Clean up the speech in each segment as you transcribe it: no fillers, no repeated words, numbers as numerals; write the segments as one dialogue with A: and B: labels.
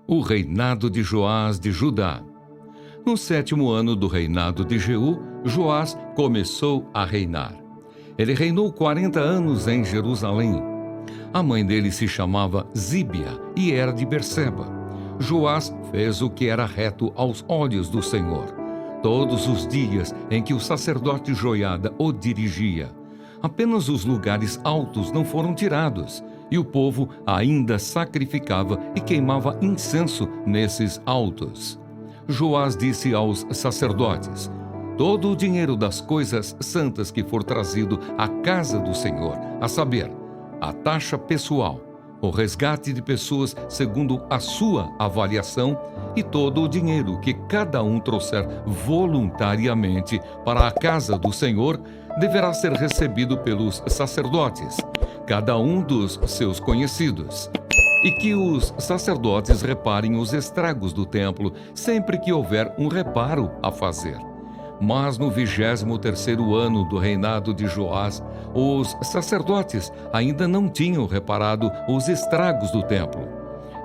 A: O reinado de Joás de Judá. No 7º ano do reinado de Jeú, Joás começou a reinar. Ele reinou 40 anos em Jerusalém. A mãe dele se chamava Zíbia e era de Berseba. Joás fez o que era reto aos olhos do Senhor, todos os dias em que o sacerdote Joiada o dirigia. Apenas os lugares altos não foram tirados, e o povo ainda sacrificava e queimava incenso nesses altos. Joás disse aos sacerdotes: todo o dinheiro das coisas santas que for trazido à casa do Senhor, a saber, a taxa pessoal, o resgate de pessoas segundo a sua avaliação e todo o dinheiro que cada um trouxer voluntariamente para a casa do Senhor, deverá ser recebido pelos sacerdotes, cada um dos seus conhecidos, e que os sacerdotes reparem os estragos do templo sempre que houver um reparo a fazer. Mas no 23º ano do reinado de Joás, os sacerdotes ainda não tinham reparado os estragos do templo.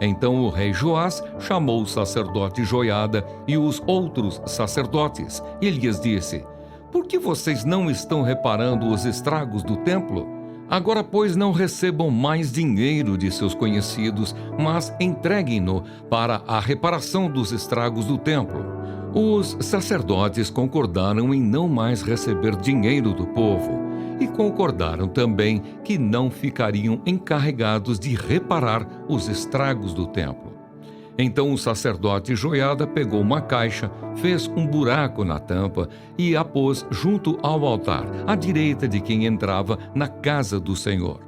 A: Então o rei Joás chamou o sacerdote Joiada e os outros sacerdotes e lhes disse: por que vocês não estão reparando os estragos do templo? Agora, pois, não recebam mais dinheiro de seus conhecidos, mas entreguem-no para a reparação dos estragos do templo. Os sacerdotes concordaram em não mais receber dinheiro do povo e concordaram também que não ficariam encarregados de reparar os estragos do templo. Então o sacerdote Joiada pegou uma caixa, fez um buraco na tampa e a pôs junto ao altar, à direita de quem entrava na casa do Senhor.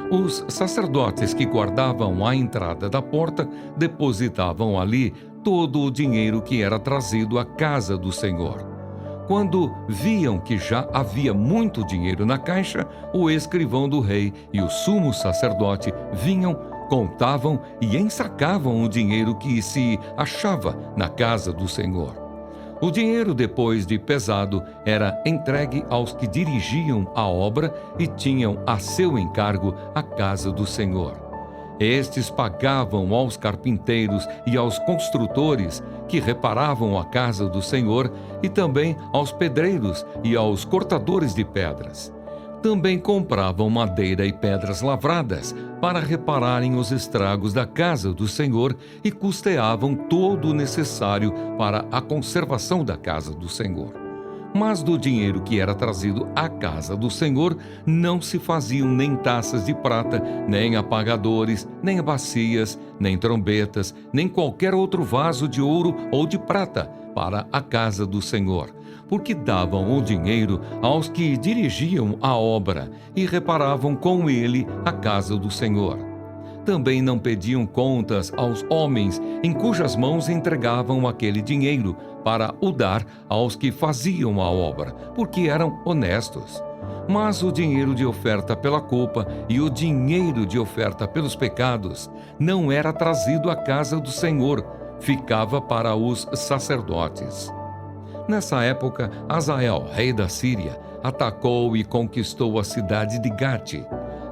A: Os sacerdotes que guardavam a entrada da porta depositavam ali todo o dinheiro que era trazido à casa do Senhor. Quando viam que já havia muito dinheiro na caixa, o escrivão do rei e o sumo sacerdote vinham, contavam e ensacavam o dinheiro que se achava na casa do Senhor. O dinheiro, depois de pesado, era entregue aos que dirigiam a obra e tinham a seu encargo a casa do Senhor. Estes pagavam aos carpinteiros e aos construtores que reparavam a casa do Senhor e também aos pedreiros e aos cortadores de pedras. Também compravam madeira e pedras lavradas para repararem os estragos da casa do Senhor e custeavam todo o necessário para a conservação da casa do Senhor. Mas do dinheiro que era trazido à casa do Senhor não se faziam nem taças de prata, nem apagadores, nem bacias, nem trombetas, nem qualquer outro vaso de ouro ou de prata para a casa do Senhor, porque davam o dinheiro aos que dirigiam a obra e reparavam com ele a casa do Senhor. Também não pediam contas aos homens em cujas mãos entregavam aquele dinheiro para o dar aos que faziam a obra, porque eram honestos. Mas o dinheiro de oferta pela culpa e o dinheiro de oferta pelos pecados não era trazido à casa do Senhor, ficava para os sacerdotes. Nessa época, Hazael, rei da Síria, atacou e conquistou a cidade de Gate.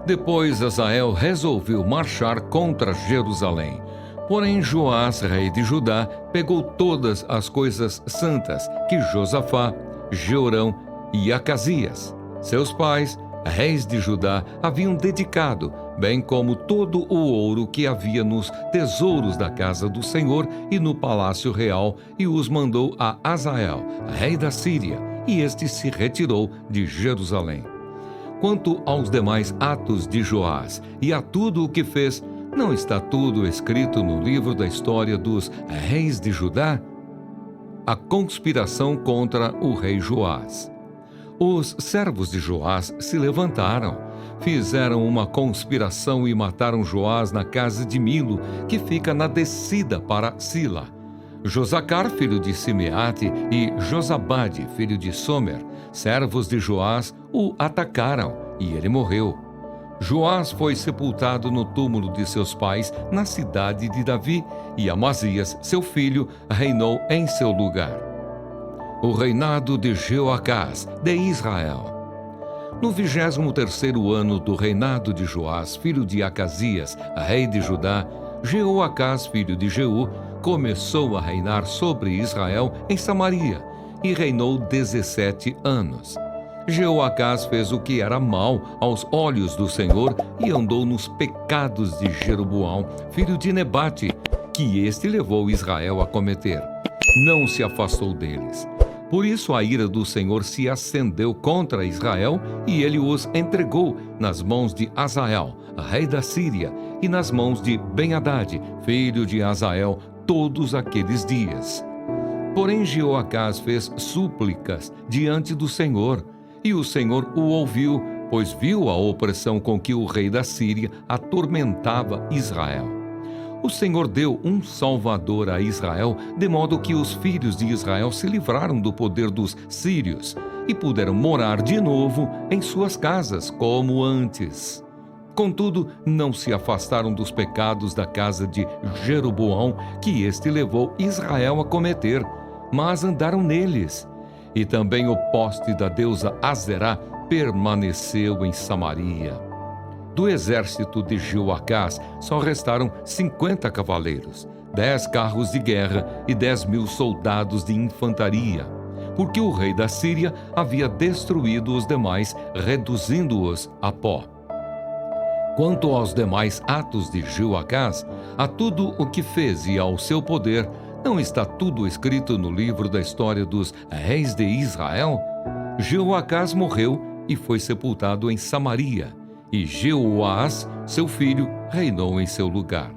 A: Depois, Hazael resolveu marchar contra Jerusalém. Porém, Joás, rei de Judá, pegou todas as coisas santas que Josafá, Jeorão e Acasias, seus pais, reis de Judá, haviam dedicado, bem como todo o ouro que havia nos tesouros da casa do Senhor e no palácio real, e os mandou a Hazael, rei da Síria, e este se retirou de Jerusalém. Quanto aos demais atos de Joás e a tudo o que fez, não está tudo escrito no livro da história dos reis de Judá? A conspiração contra o rei Joás. Os servos de Joás se levantaram, fizeram uma conspiração e mataram Joás na casa de Milo, que fica na descida para Sila. Josacar, filho de Simeate, e Josabade, filho de Somer, servos de Joás, o atacaram e ele morreu. Joás foi sepultado no túmulo de seus pais na cidade de Davi, e Amazias, seu filho, reinou em seu lugar. O reinado de Jeoacás, de Israel. No 23º ano do reinado de Joás, filho de Acasias, rei de Judá, Jeoacás, filho de Jeú, começou a reinar sobre Israel em Samaria e reinou 17 anos. Jeoacás fez o que era mal aos olhos do Senhor e andou nos pecados de Jeroboão, filho de Nebate, que este levou Israel a cometer. Não se afastou deles. Por isso a ira do Senhor se acendeu contra Israel e ele os entregou nas mãos de Hazael, rei da Síria, e nas mãos de Ben-Hadad, filho de Hazael, todos aqueles dias. Porém Jeoacás fez súplicas diante do Senhor, e o Senhor o ouviu, pois viu a opressão com que o rei da Síria atormentava Israel. O Senhor deu um salvador a Israel, de modo que os filhos de Israel se livraram do poder dos sírios e puderam morar de novo em suas casas, como antes. Contudo, não se afastaram dos pecados da casa de Jeroboão, que este levou Israel a cometer, mas andaram neles. E também o poste da deusa Azerá permaneceu em Samaria. Do exército de Jeoacás só restaram 50 cavaleiros, 10 carros de guerra e 10.000 soldados de infantaria, porque o rei da Síria havia destruído os demais, reduzindo-os a pó. Quanto aos demais atos de Jeoacás, a tudo o que fez e ao seu poder, não está tudo escrito no livro da história dos reis de Israel? Jeoacás morreu e foi sepultado em Samaria, e Jeoás, seu filho, reinou em seu lugar.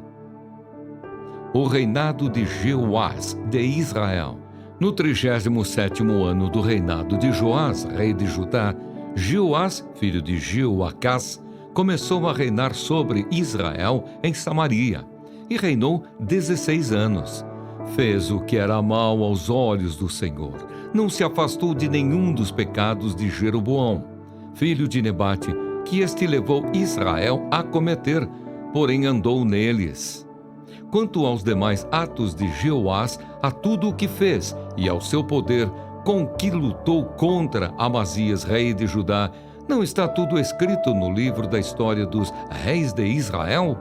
A: O reinado de Jeoás de Israel. No 37º ano do reinado de Joás, rei de Judá, Jeoás, filho de Jeoacás, começou a reinar sobre Israel em Samaria, e reinou 16 anos. Fez o que era mal aos olhos do Senhor. Não se afastou de nenhum dos pecados de Jeroboão, filho de Nebate, que este levou Israel a cometer, porém andou neles. Quanto aos demais atos de Jeoás, a tudo o que fez e ao seu poder, com que lutou contra Amazias, rei de Judá, não está tudo escrito no livro da história dos reis de Israel?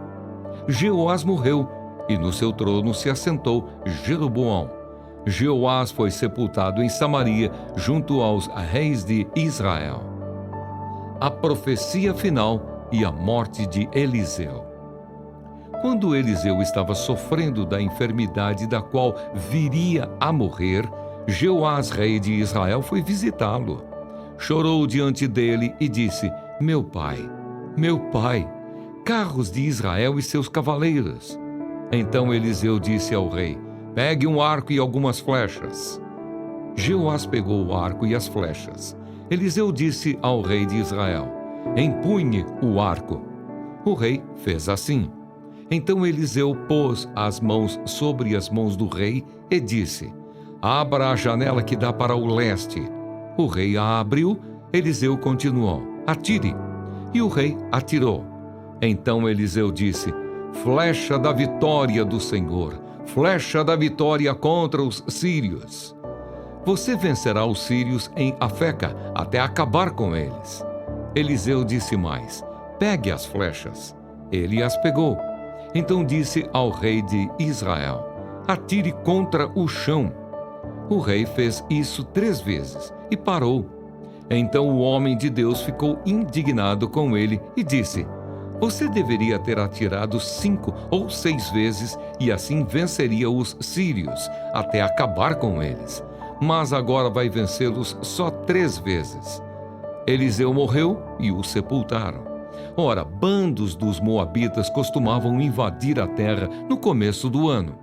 A: Jeoás morreu, e no seu trono se assentou Jeroboão. Jeoás foi sepultado em Samaria, junto aos reis de Israel. A profecia final e a morte de Eliseu. Quando Eliseu estava sofrendo da enfermidade da qual viria a morrer, Jeoás, rei de Israel, foi visitá-lo. Chorou diante dele e disse: meu pai, carros de Israel e seus cavaleiros. Então Eliseu disse ao rei: pegue um arco e algumas flechas. Jeoás pegou o arco e as flechas. Eliseu disse ao rei de Israel: empunhe o arco. O rei fez assim. Então Eliseu pôs as mãos sobre as mãos do rei e disse: abra a janela que dá para o leste. O rei a abriu. Eliseu continuou: atire. E o rei atirou. Então Eliseu disse: flecha da vitória do Senhor, flecha da vitória contra os sírios. Você vencerá os sírios em Afeca, até acabar com eles. Eliseu disse mais: pegue as flechas. Ele as pegou. Então disse ao rei de Israel: atire contra o chão. O rei fez isso 3 vezes e parou. Então o homem de Deus ficou indignado com ele e disse: você deveria ter atirado 5 ou 6 vezes e assim venceria os sírios, até acabar com eles. Mas agora vai vencê-los só 3 vezes. Eliseu morreu e o sepultaram. Ora, bandos dos moabitas costumavam invadir a terra no começo do ano.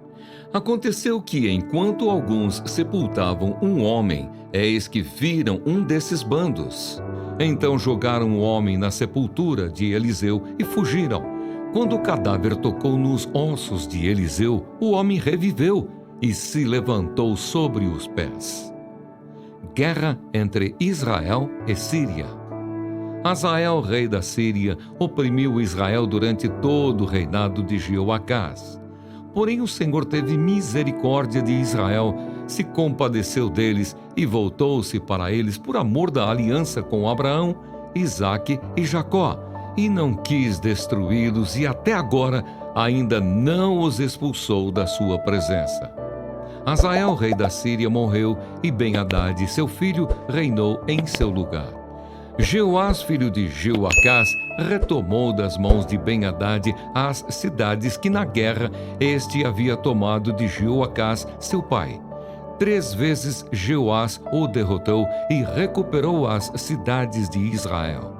A: Aconteceu que, enquanto alguns sepultavam um homem, eis que viram um desses bandos. Então jogaram o homem na sepultura de Eliseu e fugiram. Quando o cadáver tocou nos ossos de Eliseu, o homem reviveu e se levantou sobre os pés. Guerra entre Israel e Síria. Hazael, rei da Síria, oprimiu Israel durante todo o reinado de Jeoacás. Porém o Senhor teve misericórdia de Israel, se compadeceu deles e voltou-se para eles por amor da aliança com Abraão, Isaque e Jacó, e não quis destruí-los, e até agora ainda não os expulsou da sua presença. Hazael, rei da Síria, morreu e Ben-Hadad, seu filho, reinou em seu lugar. Jeoás, filho de Jeoacás, retomou das mãos de Ben-Hadad as cidades que na guerra este havia tomado de Jeoacás, seu pai. 3 vezes Jeoás o derrotou e recuperou as cidades de Israel.